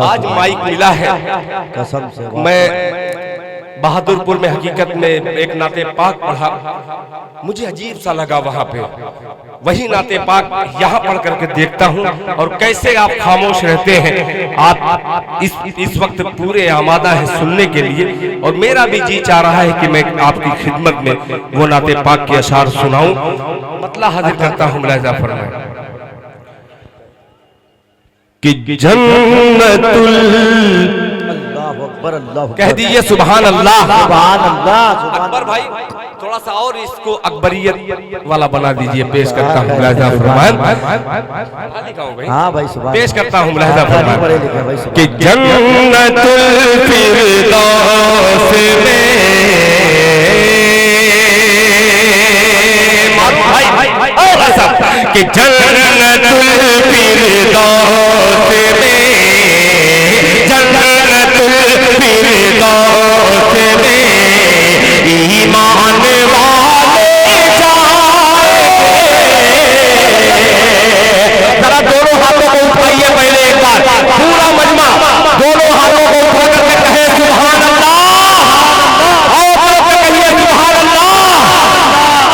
आज माइक मिला है कसम से। मैं बहादुरपुर में हकीकत में एक नाते पाक पढ़ा, मुझे अजीब सा लगा वहां पे। वही नाते पाक यहाँ पढ़ करके देखता हूँ और कैसे आप खामोश रहते हैं। आप इस वक्त पूरे आमादा है सुनने के लिए और मेरा भी जी चाह रहा है कि मैं आपकी खिदमत में वो नाते पाक के अशार सुनाऊं। मतलब हाजिर करता हूँ मुलाहिजा फरमाएं कि जन्नतुल, कह दीजिए सुभान अल्लाह। सुभान अल्लाह। अकबर भाई थोड़ा सा और इसको अकबरियत वाला बना दीजिए। पेश करता हूँ मुलाहिजा फरमाएं। हाँ भाई सुभान, पेश करता हूँ मुलाहिजा फरमाएं पढ़े लिखे भाई कि जन्नतुल फिरदौस में कि जन्नतुल फिरदौस में, जन्नतुल फिरदौस में ईमान वाले जाएंगे। जरा दोनों हाथों को उठाइए पहले एक बार, पूरा मजमा दोनों हाथों को उठा करके कहे सुभान अल्लाह। और कहिए सुभान अल्लाह।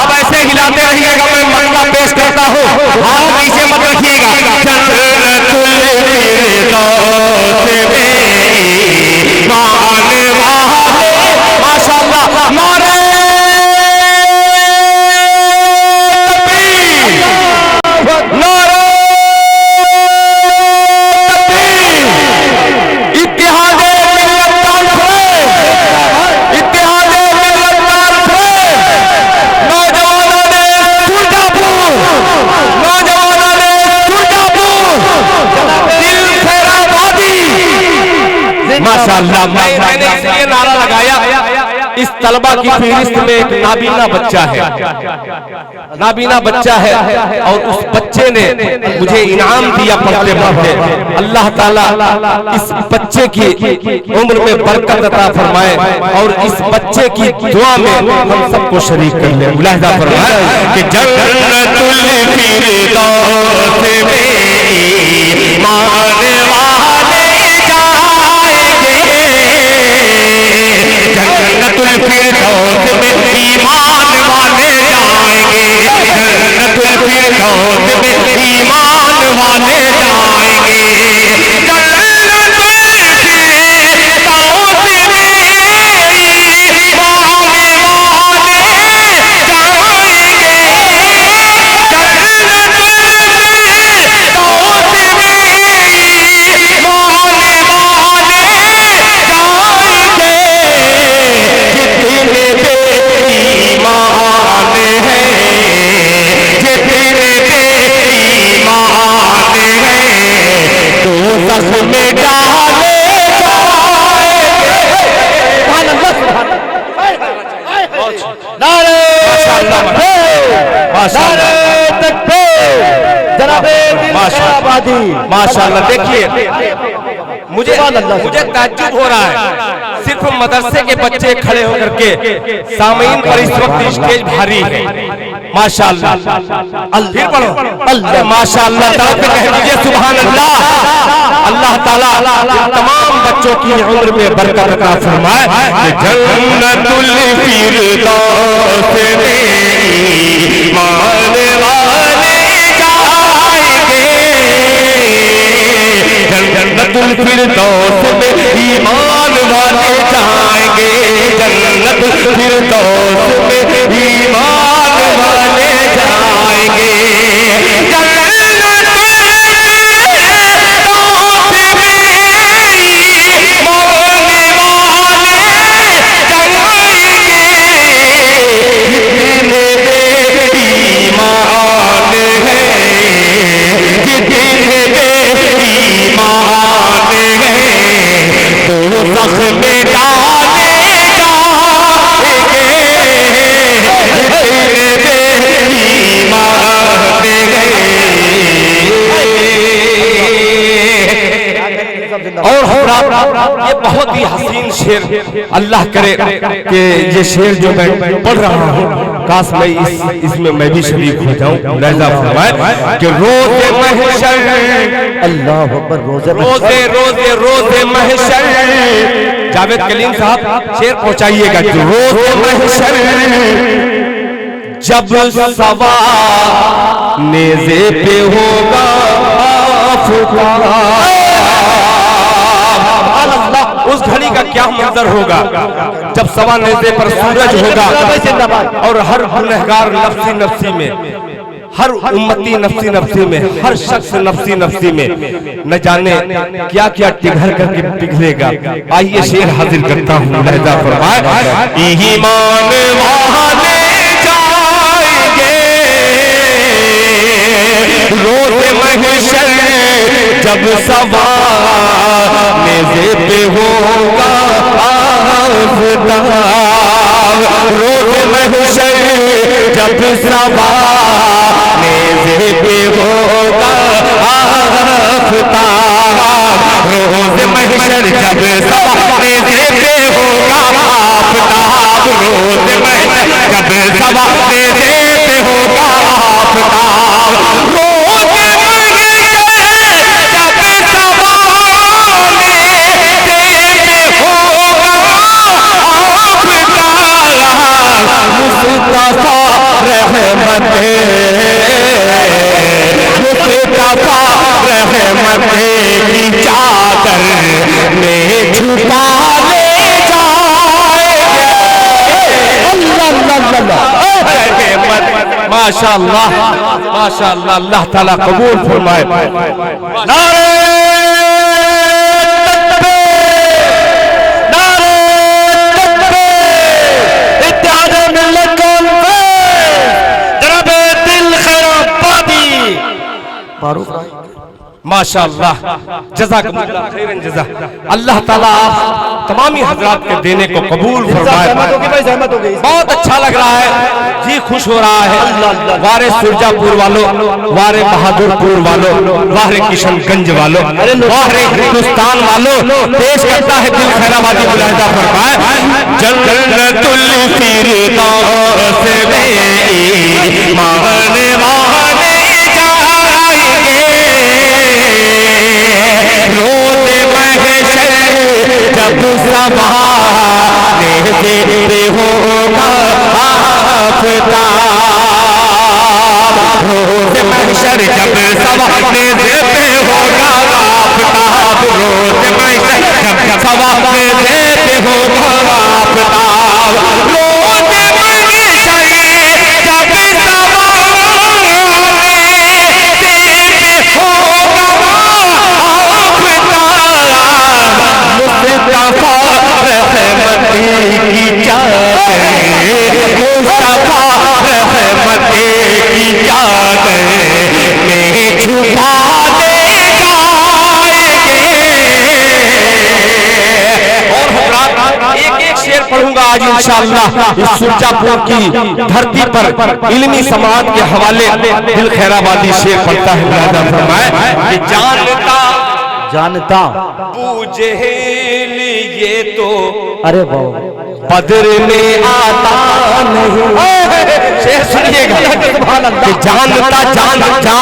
अब ऐसे हिलाते रहिएगा, मैं मसला पेश करता हूँ, हाथ नीचे मत रखिएगा। जन्नतुल फिरदौस में ईमान वाले, माशाअल्लाह, नारे तकबीर, नारे तकबीर। इत्तेहादे मिल्लत तारीफ़, इत्तेहादे मिल्लत तारीफ़। नौजवानों ने सुरजापुर, नौजवानों ने सुरजापुर, दिल फैराबादी। माशाअल्लाह, मैंने इसलिए नारा लगाया, इस तलबा की फहरिस्त में एक नाबीना बच्चा है, नाबीना बच्चा है और उस बच्चे ने मुझे इनाम दिया पढ़ते पढ़ते। अल्लाह ताला इस बच्चे की उम्र में बरकत अता फरमाए और इस बच्चे की दुआ में हम सबको शरीक कर ले। मुलाहिजा फरमाए कि जन्नतुल फिरदौस में ईमान वाले जाएंगे, जन्नतुल फिरदौस में ईमान वाले जाएंगे, जन्नतुल फिरदौस में ईमान वाले जाएंगे, जन्नतुल फिरदौस में ईमान वाले जाएंगे, में डाले माशाअल्लाह। देखिए मुझे ताज्जुब हो रहा है, सिर्फ मदरसे के बच्चे खड़े होकर के सामीन पर इस वक्त स्टेज भारी है। माशाअल्लाह, फिर पढ़ो अल्लाह, माशाअल्लाह। कह दीजिए सुभान अल्लाह। अल्लाह ताला तमाम बच्चों की उम्र में बरकत अता फरमाए। जन्नतुल फिरदौस में ईमान वाले जाएंगे, जन्नतुल फिरदौस में ईमान वाले जाएंगे, जन्नतुल फिरदौस में ईमान वाले जाएंगे, और ये बहुत ही हसीन शेर, अल्लाह करे कि ये शेर जो मैं पढ़ रहा हूँ काश मैं इसमें मैं भी शरीक हो जाऊं। मुलाहिजा फरमाए कि रोज़े महशर, अल्लाह अकबर, रोज़े महशर, जावेद कलीम साहब शेर पहुंचाइएगा। रोज़े महशर जब सवा नेज़े पे होगा उस घड़ी का क्या मंजर होगा जब सवा नेज़े पर सूरज होगा और हर गुनहगार नफ्सी नफ्सी में, हर उम्मती नफ्सी नफ्सी में, हर शख्स नफ्सी नफ्सी में न जाने क्या क्या टिघर करके पिघलेगा। आइए शेर हाजिर करता हूँ। मुलाहिजा फरमाए ईमान वाले जाएंगे रोज़े महशर जब सवा नेज़े पे होगा आफ़ताब, रोज़े महशर जब सवा नेज़े पे होगा आफ़ताब, रोज़े महशर जब सवा नेज़े पे होगा आफ़ताब, रोज़े महशर जब सवा नेज़े पे होगा आफ़ताब, रोज़े रहमत की चादर में छुपा ले जाएंगे। माशाअल्लाह माशाअल्लाह, अल्लाह ताला कबूल फरमाए। माशाअल्लाह, जज़ाकल्लाह खैरन जज़ा। अल्लाह ताला आप तमामी हजरात के देने को कबूल फरमाए। बहुत अच्छा लग रहा है जी, खुश हो रहा है। वारे सुरजापुर वालों, वारे बहादुरपुर वालों, वारे किशनगंज वालों, वारे हिंदुस्तान वालों, देश करता है दिल खैराबादी। मुलाहिजा फरमाए जन्नतुल फिरदौस में मांगने वाले रोज़े महशर जब सवा नेज़े पे होगा आफ़ताब, रोज़े महशर जब सवा नेज़े पे होगा आफ़ताब, रोज़े महशर जब सवा नेज़े पे होगा आफ़ताब, रोज़े महशर जब सवा पढ़ूंगा आज इंशाअल्लाह इस सुरजापुर की धरती पर इल्मी समाज के हवाले दिल खैराबादी शेर पढ़ता है। मुलाहिजा फरमाए कि जानता बूझेल ये तो अरे वाह बदर में आता नहीं। शेर सुनिएगा कि जानता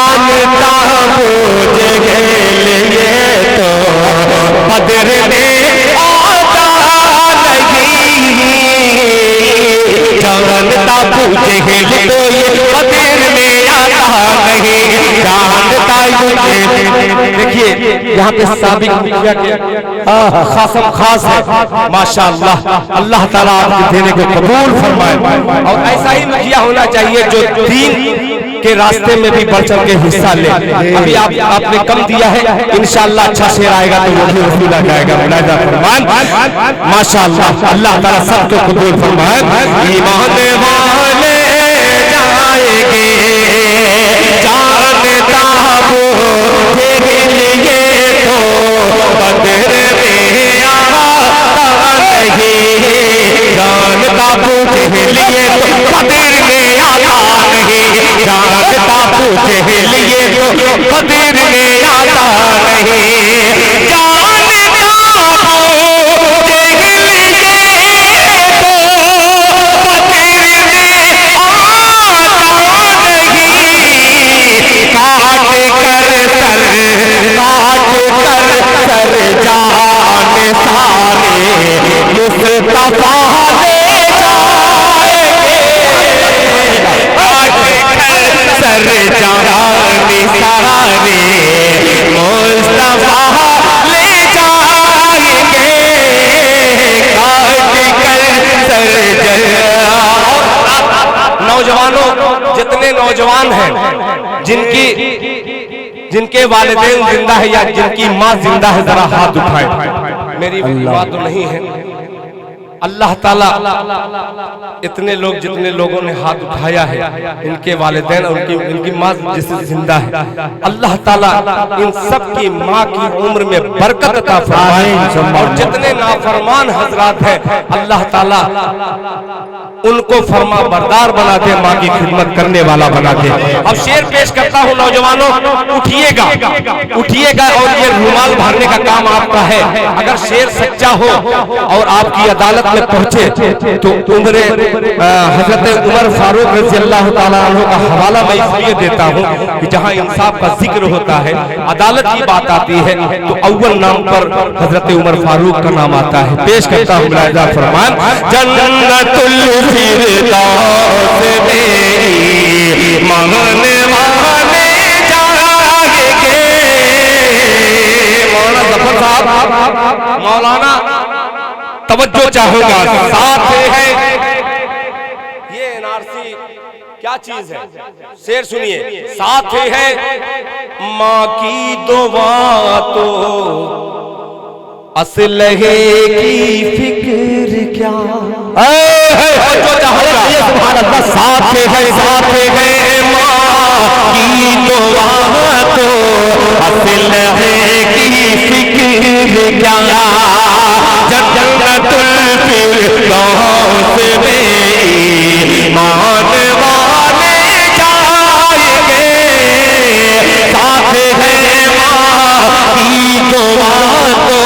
बूझेल ये तो बदर में आता नहीं, जानता बूझेल तो ये बदर में आता नहीं, जानता देखिए यहाँ पे साबिक मुखिया के खासम खास है। माशाअल्लाह, अल्लाह ताला आपके देने को कबूल फरमाए। और ऐसा ही मुखिया होना चाहिए जो दीन के रास्ते में भी बढ़ चढ़ के हिस्सा ले। अभी आपने कम दिया है, इंशाअल्लाह अच्छा शेर आएगा तो वो भी वसूला जाएगा। मुलाहिजा फरमान माशाअल्लाह, अल्लाह ताला सबको कबूल फरमाए। ईमान वाले जाएंगे जानता बूझेल ये तो बदर में आता नहीं, जानता बूझेल ये तो बदर में आता नहीं, जानता बूझेल ये तो बदर में आता नहीं, जानता बूझेल ये तो बदर नौजवान हैं जिनके वालिदैन जिंदा है या जिनकी माँ जिंदा है, जरा हाथ उठाए। मेरी माँ तो नहीं है। अल्लाह ताला इतने लोग जितने लोगों ने हाथ उठाया है, इनके वालिदैन और इनकी माँ जिसे जिंदा है, अल्लाह ताला इन सब की माँ की उम्र में बरकत अता फरमाए। और जितने नाफरमान हजरात हैं, अल्लाह ताला उनको फरमा बरदार बना दे, माँ की खिदमत करने वाला बना दे। अब शेर पेश करता हूँ, नौजवानों उठिएगा उठिएगा और ये रुमाल भरने का काम आपका है। अगर शेर सच्चा हो और आपकी अदालत में पहुंचे तो उम्र हजरत उमर फारूक रज़ी अल्लाह ताला अन्हु का हवाला मैं इसलिए देता हूं कि जहां इंसाफ का जिक्र होता है, अदालत की बात आती है, तो अव्वल नाम पर हजरत उमर फारूक का नाम आता है। पेश करता हूं मुलाहिजा फरमान, जन्नतुल फिरदौस में मांगने वाले जाएंगे। मौलाना जफर साहब, मौलाना तवज्जो चाहूंगा, साथ है ये एनआरसी क्या चीज है, शेर सुनिए। साथ है माँ की दुआ तो असलहे की फिक्र क्या। तवज्जो चाहूंगा, साथ है माँ की दुआ तो असलहे की फिक्र क्या। जन्नतुल फिरदौस में माने वाले जाएंगे। साथ है माँ की दुआ तो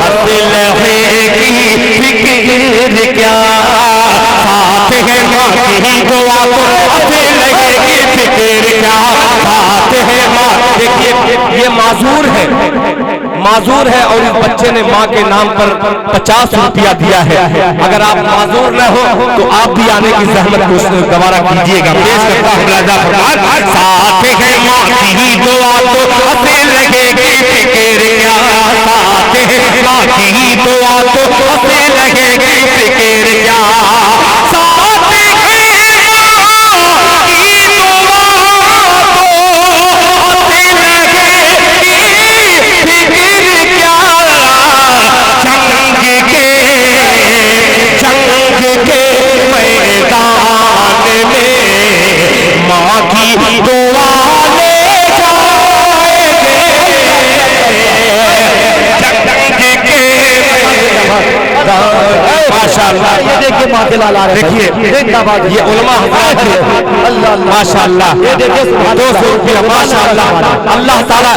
असलहे की फिक्र क्या। साथ है माँ की दुआ तो असलहे की फिक्र क्या। साथ है माँ, देखिए ये माजूर है और इस बच्चे ने माँ के नाम पर 50 रुपया दिया है। अगर आप माजूर न हो तो आप भी आने की जहमत को दोबारा कीजिएगा। पेश करता हूं राजा फरमान, साथ है माँ की दुआ तो हंसे लगेगी फिक्र क्या। साथ है माँ की दुआ तो हंसे लगेगी फिक्र क्या। साथ है माँ की दुआ माशाअल्लाह। ये देखिए मातेलाल आ रहे हैं, देखिए ये उलमा हज़रात हैं, अल्लाह माशाअल्लाह। ये देखिए 200 रुपया माशाअल्लाह। अल्लाह ताला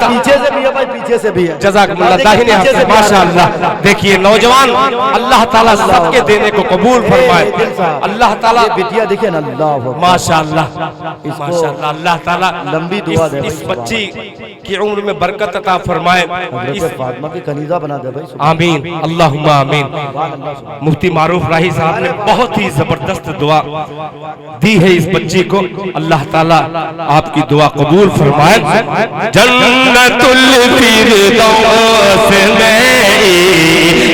पीछे से भी है भाई, पीछे से भी है। जज़ाकल्लाह, दाहिने हाथ से माशाअल्लाह। देखिए नौजवान, अल्लाह ताला सबके देने को कबूल फरमाए। अल्लाह ताला बिटिया देखिए ना, अल्लाह माशाअल्लाह माशाअल्लाह। अल्लाह ताला लंबी दुआ दे, इस बच्ची की उम्र में बरकत अता फरमाए। फातिमा की कनीज़ा बना दे भाई। आमीन, अल्लाहुम्मा आमीन। मुफ्ती मारूफ राही साहब ने बहुत ही जबरदस्त दुआ दी है इस बच्ची को। अल्लाह ताला आपकी दुआ कबूल फरमाए। जन्नतुल फिरदौस में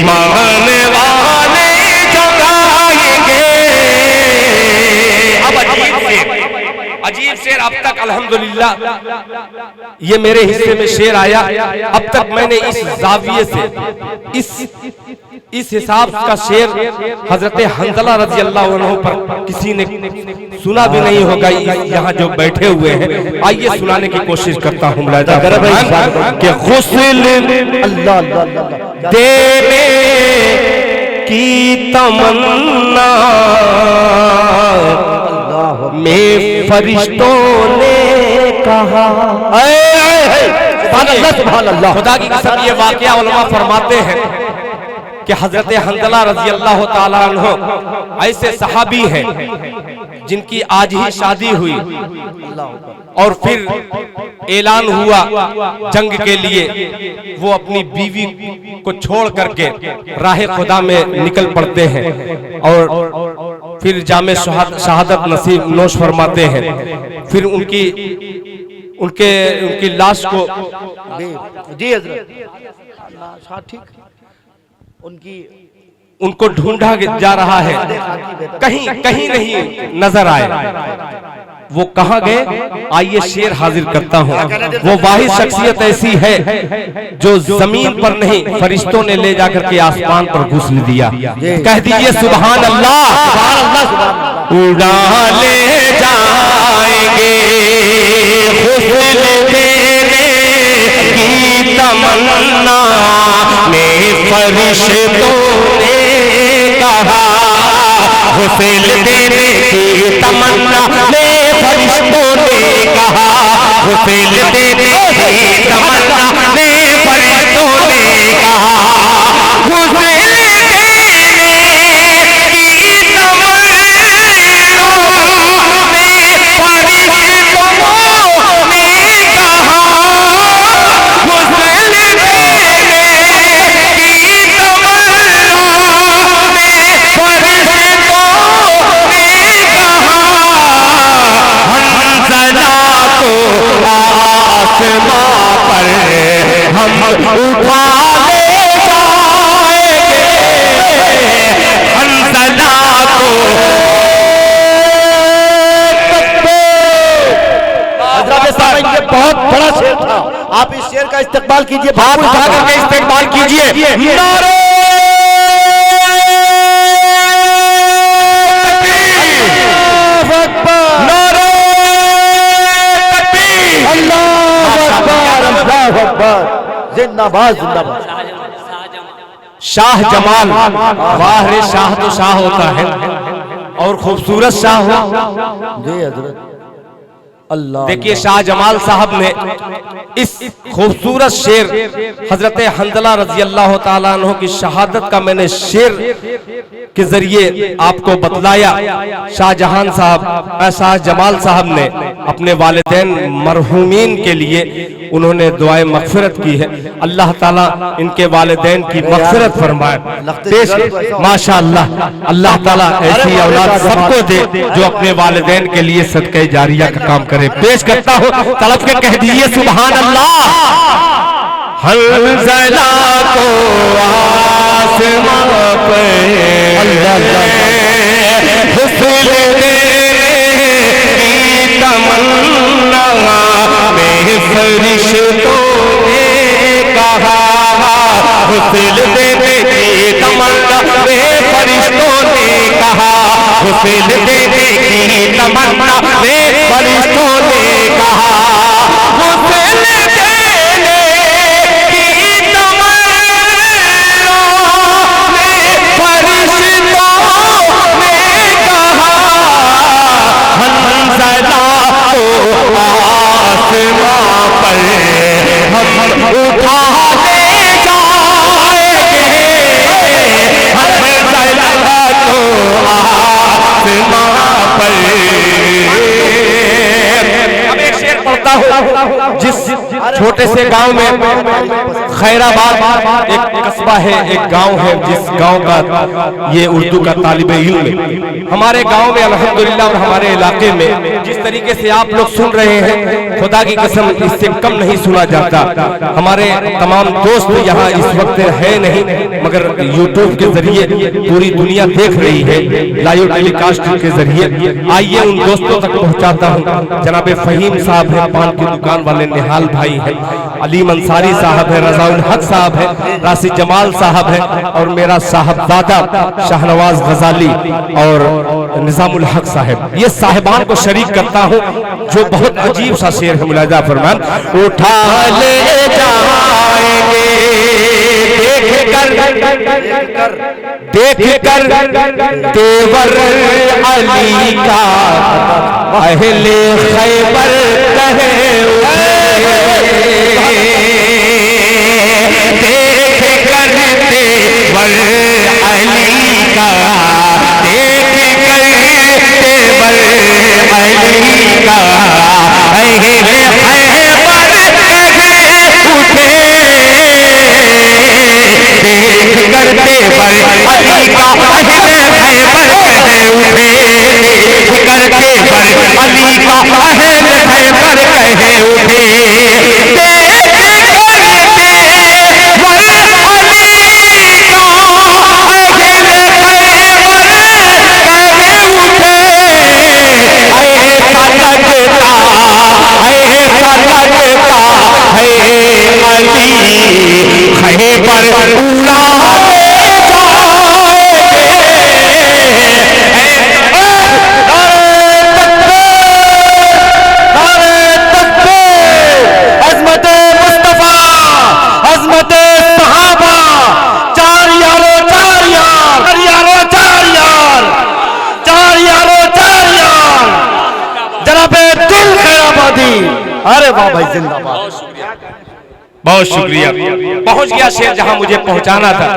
मांगने वाले जगाएंगे। अब अजीब शेर अब तक अल्हम्दुलिल्लाह ये मेरे हिस्से में शेर आया। अब तक मैंने इस जाविये से इस हिसाब का शेर हजरत हंज़ला रज़ी अल्लाह अन्हु पर किसी ने सुना भी नहीं होगा, यहाँ जो बैठे हुए हैं। आइए सुनाने की कोशिश करता हूँ कि गुस्ल देने की तमन्ना में फरिश्तों ने कहा। खुदा की कसम, ये वाकया उलमा फरमाते हैं कि हजरत हंज़ला रज़ी अल्लाह ताला अन्हु ऐसे सहाबी हैं जिनकी आज ही शादी हुई और फिर ऐलान हुआ जंग के लिए। वो अपनी बीवी को छोड़ करके राह खुदा में निकल पड़ते हैं और फिर जामे शहादत नसीब नोश फरमाते हैं। फिर उनकी लाश को जी हज़रत ठीक उनको ढूंढा जा रहा है, कहीं नहीं नजर आए। वो कहाँ गए? आइए शेर हाजिर करता हूँ। वो वाहिद शख्सियत ऐसी है जो जमीन पर नहीं फरिश्तों ने ले जाकर के आसमान पर घुसल दिया। कह दीजिए सुभान अल्लाह। उड़ा ले जाएंगे हुस्न तेरे की तमन्ना में फरिश्तों ने कहा, हुस्न तेरे की तमन्ना में फरिश्तों ने कहा, हुस्न तेरे की तमन्ना में फरिश्तों ने कहा, हुस्न बहुत बड़ा शेर था। आप इस शेर का इस्तेमाल कीजिए, हाथ उठा करके इस्तेमाल कीजिए। नारे नारे तकबीर, अल्लाहु अकबर, अल्लाहु अकबर, जिंदाबाद जिंदाबाद। शाह जमाल, वाह रे शाह तो शाह होता है और खूबसूरत शाह हो। जी हजरत। अल्लाह देखिए शाह जमाल साहब ने इस खूबसूरत शेर हजरत हंजला रजी अल्लाह ताला अन्हु की शहादत का मैंने शेर के जरिए आपको बतलाया। शाहजहां साहब, शाह जमाल साहब ने अपने वालिदैन मरहूमीन के लिए उन्होंने दुआए मगफिरत की है। अल्लाह ताला इनके वालिदैन की मगफिरत फरमाए। माशाअल्लाह, अल्लाह ताला ऐसी औलाद सबको दे जो अपने वालिदैन के लिए सदक़े जारिया का काम करे। पेश करता हूँ, तड़प के कह दीजिए सुभान अल्लाह। हंज़ला को आसमां पे हुस्न तेरी तमन्ना में फरिश्तों ने कहा, हुस्न तेरी तमन्ना में फरिश्तों ने कहा, हुस्न तेरी तमन्ना में फरिश्तों ने कहा, हुस्न जिस छोटे से गांव में खैराबाद एक कस्बा है, एक गांव है, जिस गांव का ये उर्दू का तालिबे इल्म है। हमारे गांव में अल्हम्दुलिल्लाह और हमारे इलाके में जिस तरीके से आप लोग सुन रहे हैं, खुदा की कसम इससे कम नहीं सुना जाता। हमारे तमाम दोस्त यहाँ इस वक्त है नहीं, मगर यूट्यूब के जरिए पूरी दुनिया देख रही है, लाइव टेलीकास्ट के जरिए। आइए उन दोस्तों तक पहुँचाता हूँ। जनाब फहीम साहब है, पान की दुकान वाले निहाल भाई है, अलीम अंसारी साहब है, रजाउल हक साहब है, राशिद जमाल साहब है, और मेरा साहबजादा शाहनवाज गजाली और निजामुल हक साहब। ये साहिबान को शरीक करता हूँ जो बहुत अजीब सा शेर है। मुलाजा फरमान, उठा ले जाएंगे देख कर तेवर अली का, अहले खैबर कहे देख कर तेवर अली का, देख कर तेवर अली का, अहले खैबर कहे उठे, देख कर तेवर अली का, अहले खैबर कहे उठे, देख कर तेवर अली का, अहले खैबर कहे उठे, देख कर तेवर अली का, अहले खैबर कहे उठे, ऐसा लगा भाई जिंदाबाद। बहुत शुक्रिया। पहुंच गया शेर जहां मुझे पहुंचाना था।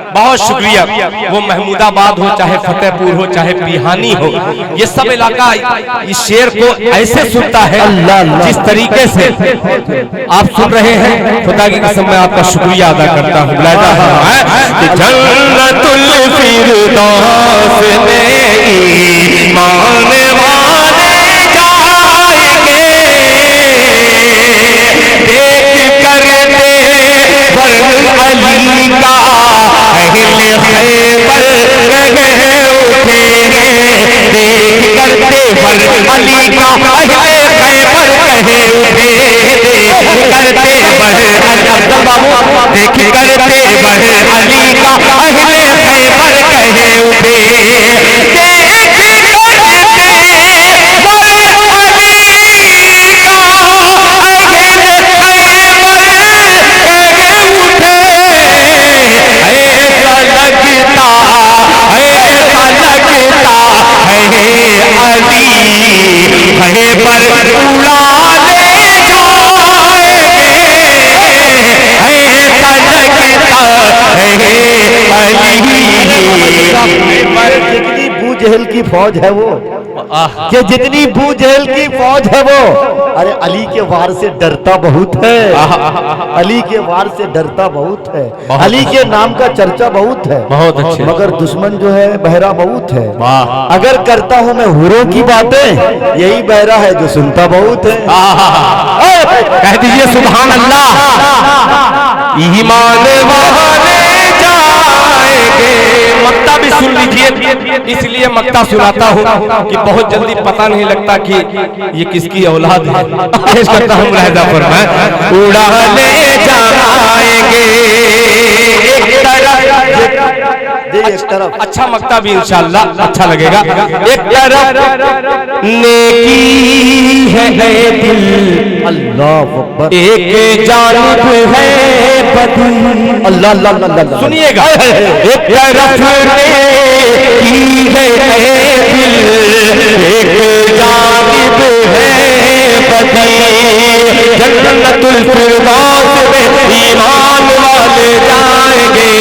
बहुत शुक्रिया। वो महमूदाबाद हो, चाहे फतेहपुर हो, चाहे बिहानी हो, ये सब इलाका इस शेर को ऐसे सुनता है जिस तरीके से आप सुन रहे हैं। खुदा की कसम मैं आपका शुक्रिया अदा करता हूँ। जन्नतुल फिरदौस में ईमान वाले जाएंगे, देख करते बर अली का अहले खैबर कहे उठेंगे, देख करते बर अली का अहले खैबर कहे उठे, देख करते बर अब्दुल बाबू, देख करते बर अली का अहले खैबर कहे उठे, जितनी बूजहल की फौज है वो, कि जितनी बूजहल की फौज है वो, अरे अली के वार से डरता बहुत है, अली के वार से डरता बहुत है, अली के नाम का चर्चा बहुत है, बहुत अच्छे। मगर दुश्मन जो है बहरा बहुत है। अगर करता हूँ मैं हुरों की बातें, यही बहरा है जो सुनता बहुत है। कह दीजिए सुभान अल्लाह। ईमान वाले जाएंगे। मक्ता भी सुन लीजिए, इसलिए मक्ता सुनाता हूँ कि बहुत जल्दी पता नहीं लगता कि ये किसकी औलाद है। पेश करता हूँ रहदा फरमाए, उड़ा ले जाएंगे एक तरफ अच्छा मक्ता भी इंशाअल्लाह अच्छा लगेगा। एक तरफ नेकी है दिल, अल्लाह अकबर, एक जानिब है बदी, अल्लाह अल्लाह अल्लाह। सुनिएगा, एक तरफ नेकी है दिल, एक जानिब है बदी, जन्नतुल फिरदौस में ईमान वाले जाएंगे,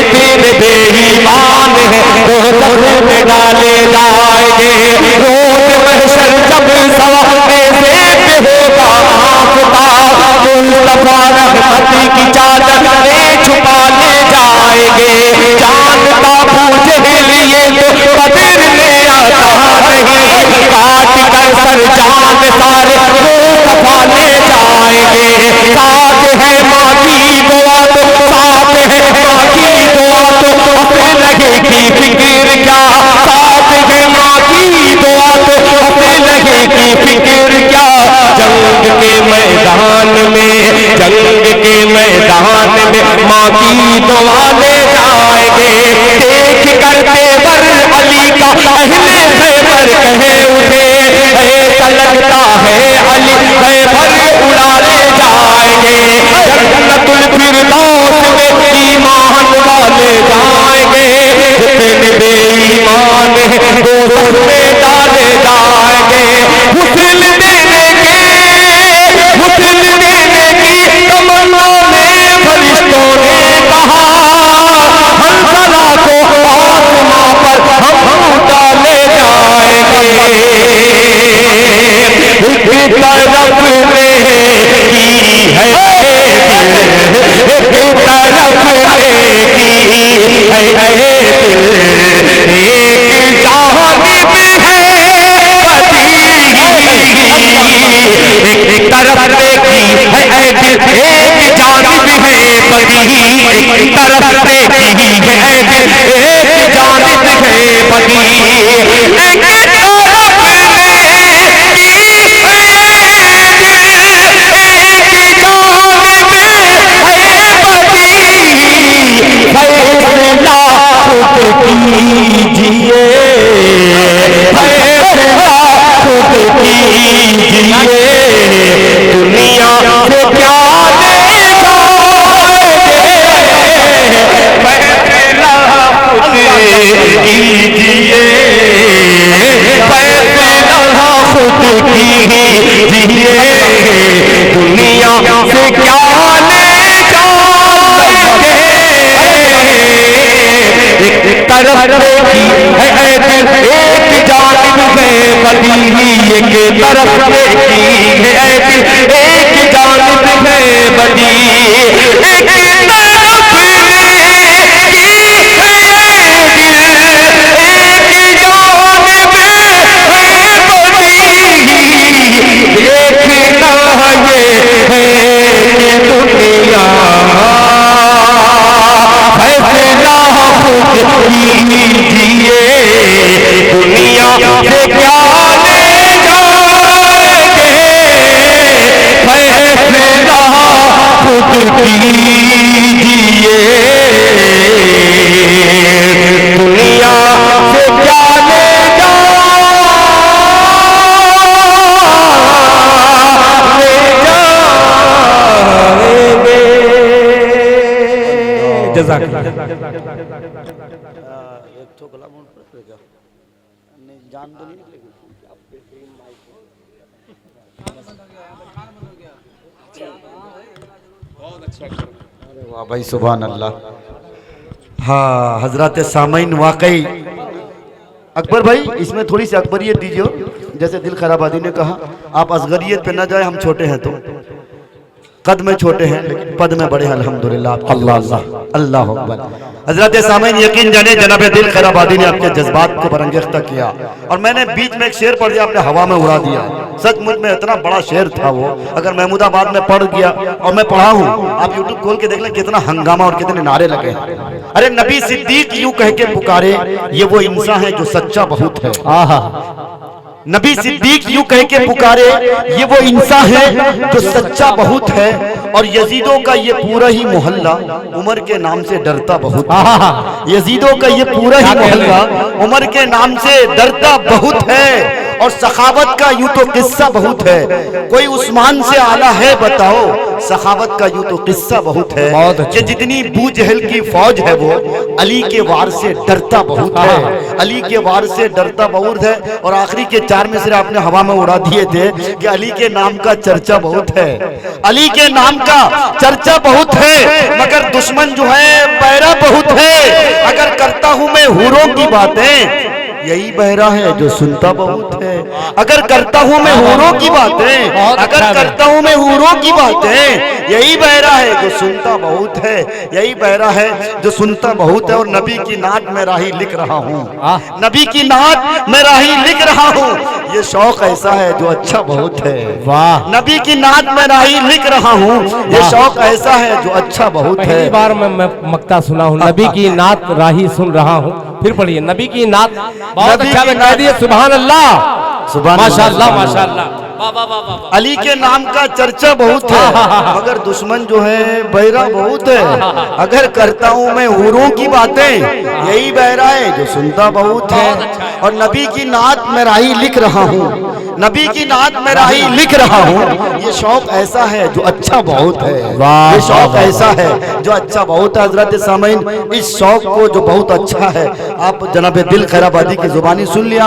दिन बेईमान है दोज़ख में डाले जाएंगे, रोज़ महशर जब सवाने से होगा आफ़ताब, मुस्तफ़ा रहमती की चादर में छुपा ले जाएंगे, जानता पूछे लिए तो कदर में आता नहीं, काट कर सर जान सारे मुस्तफ़ा ले जाएंगे, साथ है माँ की दुआ तो साथ है माँ की दुआ तो हमें लगेगी फिक्र क्या, साथ है माँ की दुआ तो हमें लगेगी फिक्र क्या, जंग के मैदान में, जंग के मैदान में माँ की दुआ ले जाएंगे, देख करते बर अली का अहले खैबर कहे उठे, ऐसा लगता है अली खैबर उड़ा ले जाएंगे, जन्नतुल फिरदौस में ईमान वाले जाएंगे, जितने बेईमान हैं दोज़ख में डाले जाएंगे, हुस्न देने की तमन्ना में फरिश्तों ने कहा, हंसला को आसमां पर हम डाले जाएंगे, एक तरफ नेकी है दिल, एक तरफ नेकी है दिल, एक जानिब है बदी, एक तरफ नेकी है दिल, एक जानिब है बदी, एक तरफ नेकी है दिल, एक जानिब है बदी, एक तरफ फैसला खुद कीजिए, फैसला खुद कीजिए, दुनिया से क्या ले जाओगे, फैसला खुद कीजिए, बड़ी एक तरफ की है एक जानिब है बड़ी एक तरफ की है दुनिया से क्या ले जाएंगे फैसला खुद कीजिए दुनिया से क्या ले जाएंगे। जज़ाकल्लाह। जान तो नहीं निकलेगी। अरे वाह भाई, सुभान अल्लाह। हाँ हजरत सामईन, वाकई अकबर भाई इसमें थोड़ी सी अकबरियत दीजिए। जैसे दिल खराबादी ने कहा, आप असगरियत पे ना जाए, हम छोटे हैं तो कद में छोटे हैं लेकिन पद में बड़े हैं अल्हम्दुलिल्लाह। अल्लाह अल्लाह अल्लाह अकबर। हजरत सामईन यकीन जाने जनाब दिल खराबादी ने आपके जज्बात को बरंगेख्ता किया और मैंने बीच में एक शेर पढ़ दिया, आपने हवा में उड़ा दिया। सचमुच में इतना बड़ा शेर था वो, अगर महमूदाबाद में पढ़ गया और मैं पढ़ा हूँ, आप यूट्यूब खोल के देख लें कितना हंगामा और कितने नारे लगे। अरे नबी सिद्दीक यूं कह के पुकारे, ये वो इंसान है जो सच्चा बहुत है। नबी सिद्दीक यूं कह के पुकारे, ये वो इंसान है जो सच्चा बहुत है। और यजीदों का ये पूरा ही मोहल्ला उमर के नाम से डरता बहुत है। यजीदों का ये पूरा ही मोहल्ला उमर के नाम से डरता बहुत है। और सखावत का यूं तो किस्सा बहुत है, कोई उस्मान से आला है बताओ। सखावत का यूं तो किस्सा बहुत है कि जितनी बू जहल की फौज है वो अली के वार से डरता बहुत है। अली के वार से डरता बहुत है। और आखिरी के 4 मिसरे आपने हवा में उड़ा दिए थे कि अली के नाम का चर्चा बहुत है। अली के नाम का चर्चा बहुत है, मगर दुश्मन जो है बहरा बहुत है। अगर करता हूं मैं हूरों की बातें, यही बहरा है जो सुनता बहुत है। अगर करता हूं मैं हूरों की बातें, अगर करता हूं मैं हूरों की बातें, यही बहरा है जो सुनता बहुत है। यही बहरा है जो सुनता बहुत है। और नबी की नात में राही लिख रहा हूँ, नबी की नात में राही लिख रहा हूँ। ये शौक ऐसा है जो अच्छा बहुत है। वाह। नबी की नात में राही लिख रहा हूँ, ये शौक ऐसा है जो अच्छा बहुत है। पहली बार मैं मक्ता सुना हूँ, नबी की नात राही सुन रहा हूँ। फिर पढ़िए, नबी की नात। बहुत अच्छा कह दिए, सुभान अल्लाह, माशाअल्लाह माशाअल्लाह। अली के नाम का चर्चा बहुत है, मगर दुश्मन जो है बहरा बहुत है। अगर करता हूँ मैं हूरों की बातें, यही बहरा है जो सुनता बहुत है। और नबी की नात में राही लिख रहा हूँ, नबी की नात में राही लिख रहा हूँ। ये शौक ऐसा है जो अच्छा बहुत है। ये शौक ऐसा है जो अच्छा बहुत है। हजरत सामईन, इस शौक को जो बहुत अच्छा है, आप जनाब दिल खैराबादी की जुबानी सुन लिया।